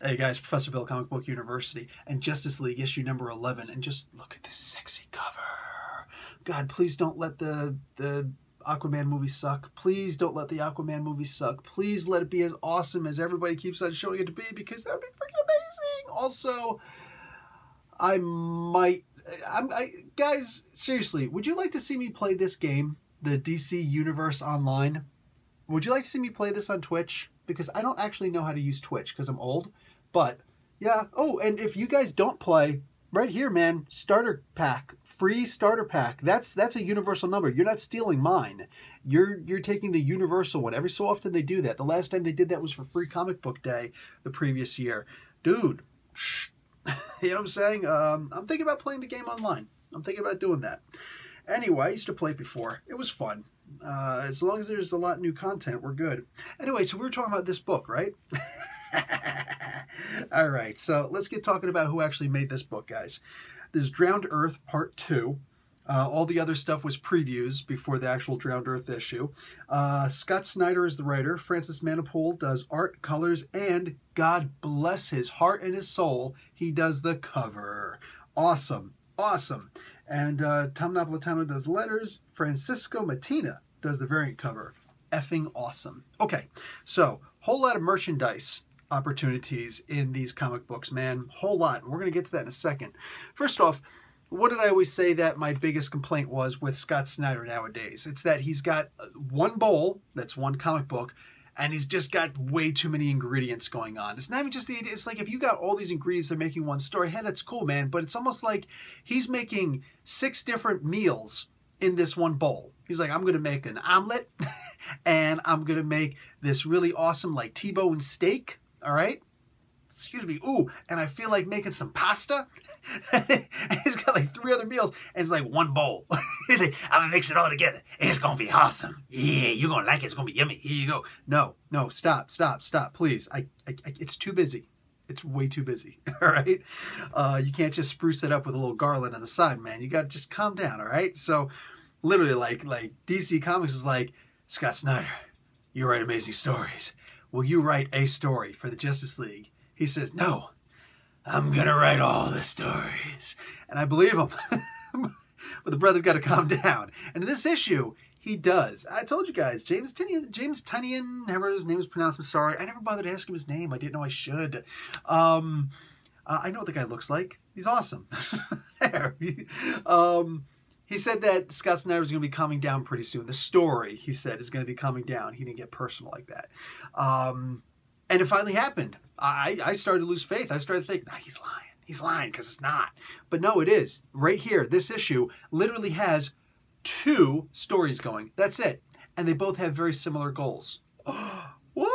Hey guys, Professor Bill, Comic Book University, and Justice League issue number 11, and just look at this sexy cover. God, please don't let the Aquaman movie suck. Please don't let the Aquaman movie suck. Please let it be as awesome as everybody keeps on showing it to be, because that would be freaking amazing. Also, guys, seriously, would you like to see me play this game, the DC Universe Online? Would you like to see me play this on Twitch? Because I don't actually know how to use Twitch because I'm old. But, yeah. Oh, and if you guys don't play, right here, man, starter pack. Free starter pack. That's a universal number. You're not stealing mine. You're taking the universal one. Every so often they do that. The last time they did that was for Free Comic Book Day the previous year. Dude, shh. You know what I'm saying? I'm thinking about playing the game online. I'm thinking about doing that. Anyway, I used to play it before. It was fun. As long as there's a lot of new content, we're good. Anyway, so we were talking about this book, right? All right, so let's get talking about who actually made this book, guys. This is Drowned Earth Part 2. All the other stuff was previews before the actual Drowned Earth issue. Scott Snyder is the writer. Francis Manapul does art, colors, and God bless his heart and his soul, he does the cover. Awesome. Awesome. And Tom Napolitano does letters. Francisco Mattina does the variant cover. Effing awesome. Okay, so whole lot of merchandise opportunities in these comic books, man. Whole lot. And we're going to get to that in a second. First off, what did I always say that my biggest complaint was with Scott Snyder nowadays? It's that he's got one bowl, that's one comic book, and he's just got way too many ingredients going on. It's not even just the idea. It's like if you got all these ingredients, they're making one story. Hey, that's cool, man. But it's almost like he's making 6 different meals in this one bowl. He's like, I'm going to make an omelet, and I'm going to make this really awesome like T-bone steak. All right? Excuse me. Ooh, and I feel like making some pasta. And he's got like 3 other meals, and it's like one bowl. He's like, I'm going to mix it all together, and it's going to be awesome. Yeah, you're going to like it. It's going to be yummy. Here you go. No, stop, please. It's too busy. It's way too busy, all right? You can't just spruce it up with a little garland on the side, man. You got to just calm down, all right? So literally, like DC Comics is like, Scott Snyder, you write amazing stories. Will you write a story for the Justice League? He says, no, I'm going to write all the stories. And I believe him. But the brother's got to calm down. And in this issue, he does. I told you guys, James Tynion, however his name is pronounced, I'm sorry. I never bothered to ask him his name. I didn't know I should. I know what the guy looks like. He's awesome. There. He said that Scott Snyder was going to be calming down pretty soon. The story, he said, is going to be calming down. He didn't get personal like that. And it finally happened. I started to lose faith. I started to think, nah, he's lying. He's lying because it's not. But no, it is. Right here, this issue literally has 2 stories going. That's it. And they both have very similar goals. What?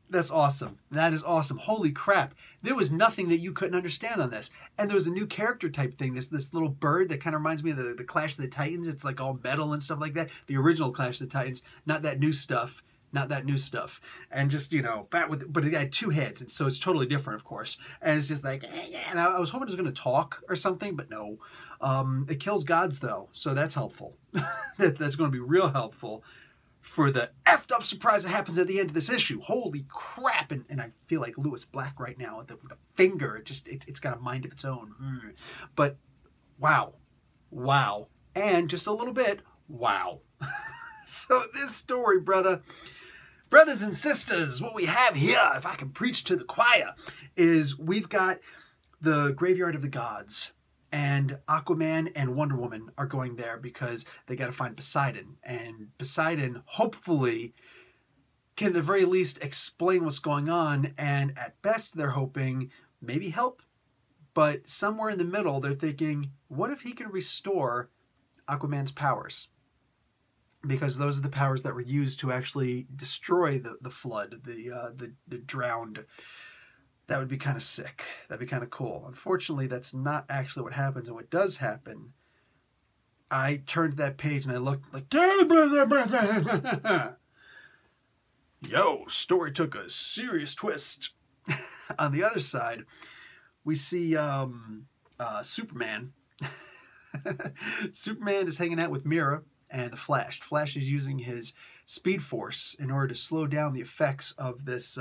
That's awesome. That is awesome. Holy crap. There was nothing that you couldn't understand on this. And there was a new character type thing. This little bird that kind of reminds me of the Clash of the Titans. It's like all metal and stuff like that. The original Clash of the Titans. Not that new stuff. Not that new stuff. And just, you know, but it had 2 heads, and so it's totally different, of course. And it's just like, yeah. And I was hoping it was going to talk or something, but no. It kills gods, though, so that's helpful. That's going to be real helpful for the effed up surprise that happens at the end of this issue. Holy crap. And I feel like Lewis Black right now with the finger. It's got a mind of its own. But wow. And just a little bit, wow. So this story, brothers and sisters, what we have here, if I can preach to the choir, is we've got the Graveyard of the Gods. And Aquaman and Wonder Woman are going there because they got to find Poseidon. And Poseidon, hopefully, can at the very least explain what's going on. And at best, they're hoping maybe help. But somewhere in the middle, they're thinking, what if he can restore Aquaman's powers? Because those are the powers that were used to actually destroy the flood, the drowned. That would be kind of sick. That'd be kind of cool. Unfortunately, that's not actually what happens. And what does happen, I turned to that page and I looked like, yo, story took a serious twist. On the other side, we see Superman. Superman is hanging out with Mira and the Flash. The Flash is using his Speed Force in order to slow down the effects of this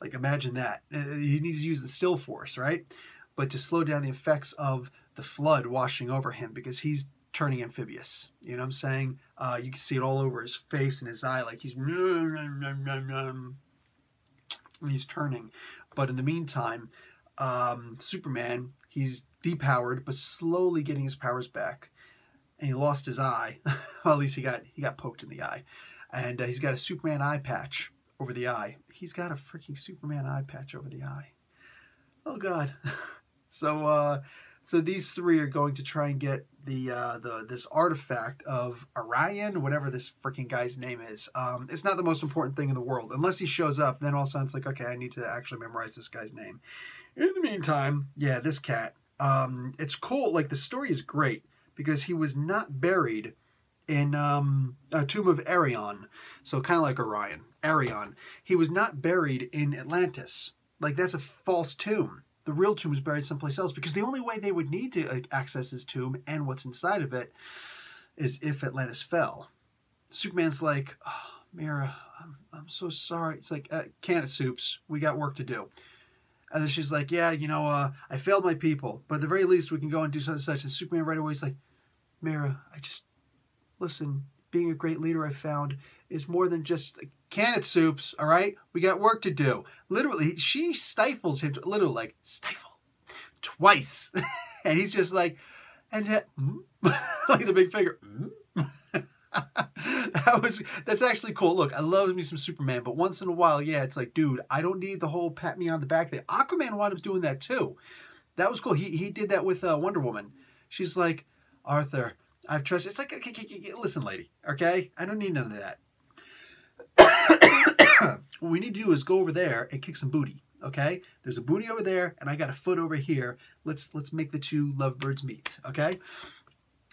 Like, imagine that. He needs to use the still force, right? But to slow down the effects of the flood washing over him, because he's turning amphibious. You know what I'm saying? You can see it all over his face and his eye, like he's turning. But in the meantime, Superman, he's depowered, but slowly getting his powers back. And he lost his eye. Well, at least he got poked in the eye. And he's got a Superman eye patch over the eye. He's got a freaking Superman eye patch over the eye. Oh, God. So these three are going to try and get this artifact of Orion, whatever this freaking guy's name is. It's not the most important thing in the world. Unless he shows up, then all of a sudden it's like, okay, I need to actually memorize this guy's name. In the meantime, yeah, this cat. It's cool. Like, the story is great because he was not buried in a tomb of Arion. So kind of like Orion. Arion. He was not buried in Atlantis. Like, that's a false tomb. The real tomb is buried someplace else, because the only way they would need to access his tomb and what's inside of it is if Atlantis fell. Superman's like, oh, Mira, I'm so sorry. It's like, can of soups. We got work to do. And then she's like, yeah, you know, I failed my people, but at the very least we can go and do such and such. And Superman right away is like, Mira, listen, being a great leader I found is more than just canned soups, all right? We got work to do. Literally, she stifles him, literally like, stifle, twice. And he's just like, and like the big finger. That's actually cool. Look, I love me some Superman, but once in a while, yeah, it's like, dude, I don't need the whole pat me on the back thing. Aquaman wound up doing that too. That was cool. He did that with Wonder Woman. She's like, Arthur, I've trusted. It's like, okay, listen, lady, okay? I don't need none of that. What we need to do is go over there and kick some booty, okay? There's a booty over there, and I got a foot over here. Let's make the two lovebirds meet, okay?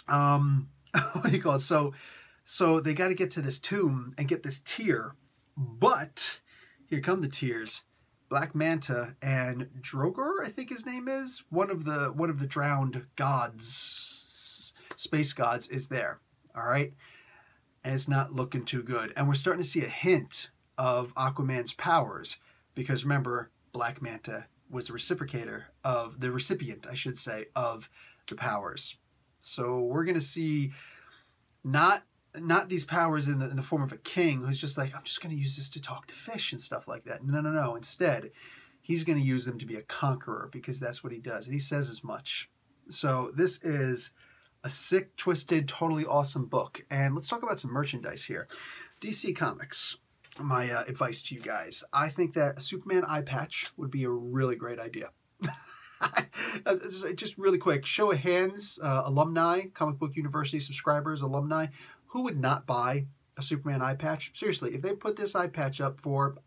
What do you call it? So they got to get to this tomb and get this tear, but here come the tears. Black Manta and Drogar, I think his name is, one of the drowned gods, space gods, is there. All right, and it's not looking too good. And we're starting to see a hint of Aquaman's powers, because remember, Black Manta was the recipient, I should say, of the powers. So we're gonna see not these powers in the form of a king who's just like, I'm just going to use this to talk to fish and stuff like that. No. Instead, he's going to use them to be a conqueror, because that's what he does. And he says as much. So this is a sick, twisted, totally awesome book. And let's talk about some merchandise here. DC Comics, my advice to you guys. I think that a Superman eye patch would be a really great idea. Just really quick, show of hands, alumni, Comic Book University subscribers, alumni, who would not buy a Superman eye patch? Seriously, if they put this eye patch up for,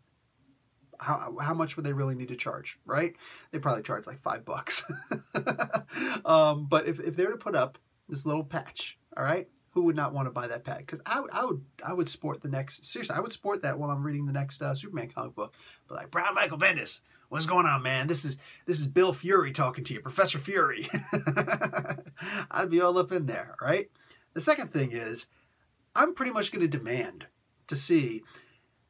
how much would they really need to charge, right? They probably charge like $5. But if they were to put up this little patch, all right, who would not want to buy that patch? Because I would sport the next, seriously, I would sport that while I'm reading the next Superman comic book. But like, Brown Michael Bendis, what's going on, man? This is Bill Fury talking to you, Professor Fury. I'd be all up in there, right? The second thing is, I'm pretty much going to demand to see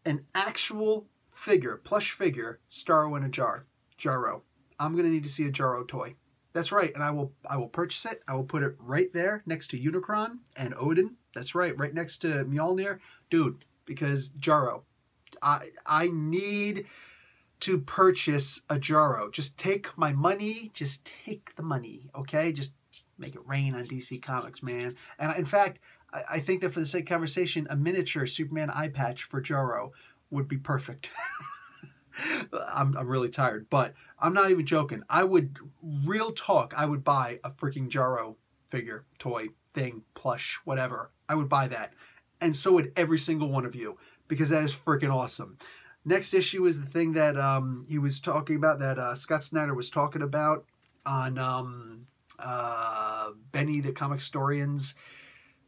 an actual figure, plush figure, Starro in a jar. Jarro. I'm going to need to see a Jarro toy. That's right, and I will purchase it. I will put it right there next to Unicron and Odin. That's right next to Mjolnir. Dude, because Jarro. I need to purchase a Jarro. Just take my money. Just take the money, okay? Just make it rain on DC Comics, man. And in fact, I think that for the sake of conversation, a miniature Superman eye patch for Jarro would be perfect. I'm really tired, but I'm not even joking. Real talk, I would buy a freaking Jarro figure, toy, thing, plush, whatever. I would buy that. And so would every single one of you, because that is freaking awesome. Next issue is the thing that he was talking about, that Scott Snyder was talking about on Benny the Comic Historian's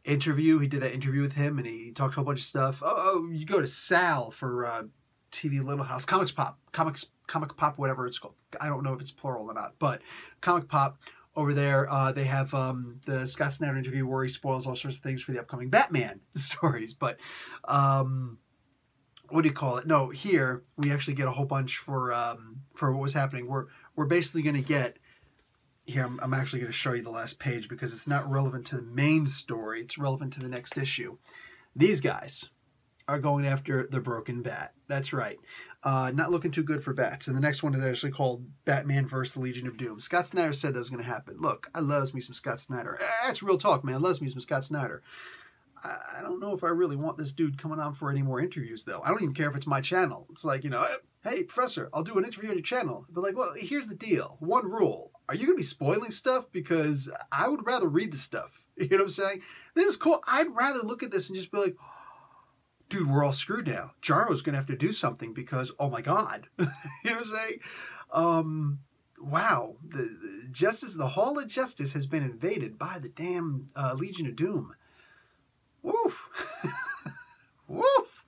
interview. He did that interview with him, and he talked a whole bunch of stuff. Oh, you go to Sal for TV Little House, Comic Pop, whatever it's called. I don't know if it's plural or not, but Comic Pop over there, they have the Scott Snyder interview where he spoils all sorts of things for the upcoming Batman stories. But what do you call it? No, here we actually get a whole bunch for what was happening. We're basically going to get here. I'm actually going to show you the last page because it's not relevant to the main story. It's relevant to the next issue. These guys are going after the broken bat. That's right. Not looking too good for bats. And the next one is actually called Batman vs. the Legion of Doom. Scott Snyder said that was going to happen. Look, I loves me some Scott Snyder. That's real talk, man. Loves me some Scott Snyder. I don't know if I really want this dude coming on for any more interviews, though. I don't even care if it's my channel. It's like, you know, hey, Professor, I'll do an interview on your channel. But like, well, here's the deal. One rule. Are you going to be spoiling stuff? Because I would rather read the stuff. You know what I'm saying? This is cool. I'd rather look at this and just be like, dude, we're all screwed now. Jarro's going to have to do something because, oh my God. You know what I'm saying? Wow. The Hall of Justice has been invaded by the damn Legion of Doom. Woof. Woof.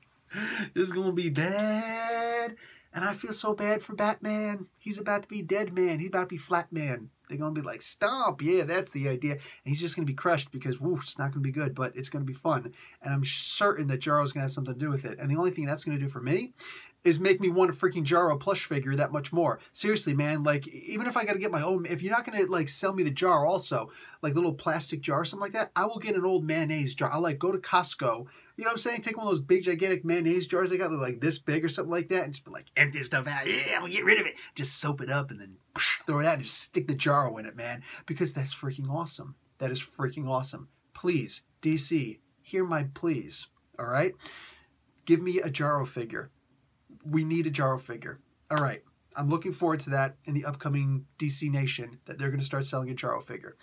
This is going to be bad. And I feel so bad for Batman. He's about to be dead man. He's about to be flat man. They're going to be like, stomp. Yeah, that's the idea. And he's just going to be crushed because, woof, it's not going to be good, but it's going to be fun. And I'm certain that Jarro's going to have something to do with it. And the only thing that's going to do for me is make me want a freaking Jarro plush figure that much more. Seriously, man, like, even if I got to get my own, if you're not going to, like, sell me the jar also, like little plastic jar or something like that, I will get an old mayonnaise jar. I'll, like, go to Costco, you know what I'm saying? Take one of those big, gigantic mayonnaise jars I got, they're like this big or something like that, and just be like, empty stuff out. Yeah, we'll get rid of it. Just soap it up and then throw it out and just stick the Jarro in it, man, because that's freaking awesome. That is freaking awesome. Please, DC, hear my pleas, all right? Give me a Jarro figure. We need a Jarro figure. All right. I'm looking forward to that in the upcoming DC Nation, that they're going to start selling a Jarro figure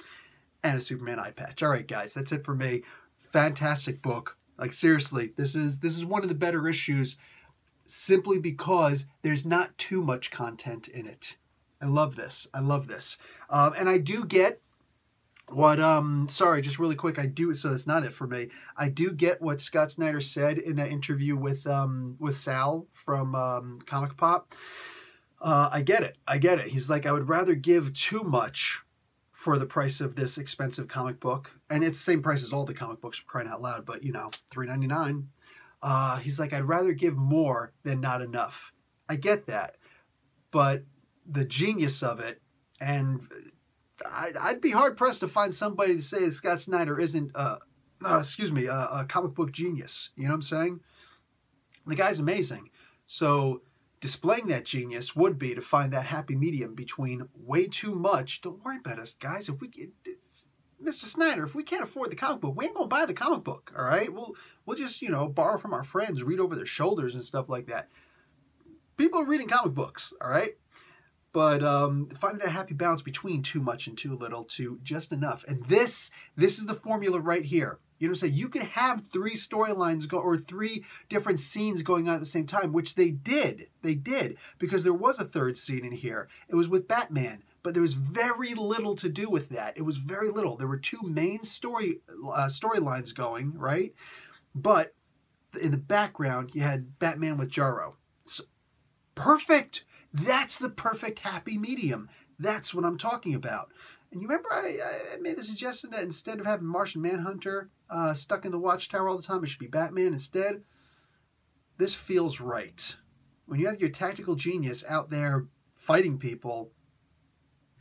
and a Superman eye patch. All right, guys, that's it for me. Fantastic book. Like, seriously, this is one of the better issues simply because there's not too much content in it. I love this. I love this. And I do get what, sorry, just really quick, so that's not it for me. I do get what Scott Snyder said in that interview with Sal from Comic Pop. I get it. I get it. He's like, I would rather give too much for the price of this expensive comic book. And it's the same price as all the comic books, for crying out loud, but, you know, $3.99. He's like, I'd rather give more than not enough. I get that. But the genius of it, and I'd be hard-pressed to find somebody to say that Scott Snyder isn't, a comic book genius. You know what I'm saying? The guy's amazing. So displaying that genius would be to find that happy medium between way too much. Don't worry about us, guys. If we get, Mr. Snyder, if we can't afford the comic book, we ain't gonna buy the comic book, all right? We'll just, you know, borrow from our friends, read over their shoulders and stuff like that. People are reading comic books, all right? But finding that happy balance between too much and too little to just enough. And this is the formula right here. You know what I'm saying? You can have 3 storylines or 3 different scenes going on at the same time, which they did. They did, because there was a 3rd scene in here. It was with Batman, but there was very little to do with that. It was very little. There were 2 main storylines going, right? But in the background, you had Batman with Jarro. So, perfect. That's the perfect happy medium. That's what I'm talking about. And you remember I made the suggestion that instead of having Martian Manhunter stuck in the Watchtower all the time, it should be Batman instead. This feels right. When you have your tactical genius out there fighting people,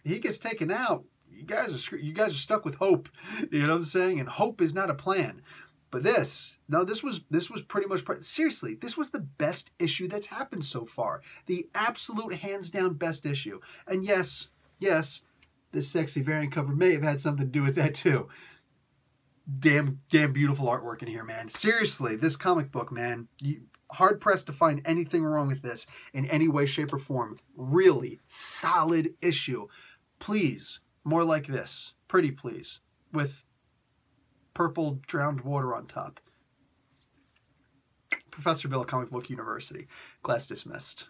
he gets taken out. You guys are stuck with hope. You know what I'm saying? And hope is not a plan. But this was pretty much, seriously, this was the best issue that's happened so far. The absolute hands down best issue. And yes, this sexy variant cover may have had something to do with that too. Damn beautiful artwork in here, man. Seriously, this comic book, man, hard pressed to find anything wrong with this in any way, shape, or form. Really solid issue. Please, more like this. Pretty please. With purple drowned water on top. Professor Bill, Comic Book University. Class dismissed.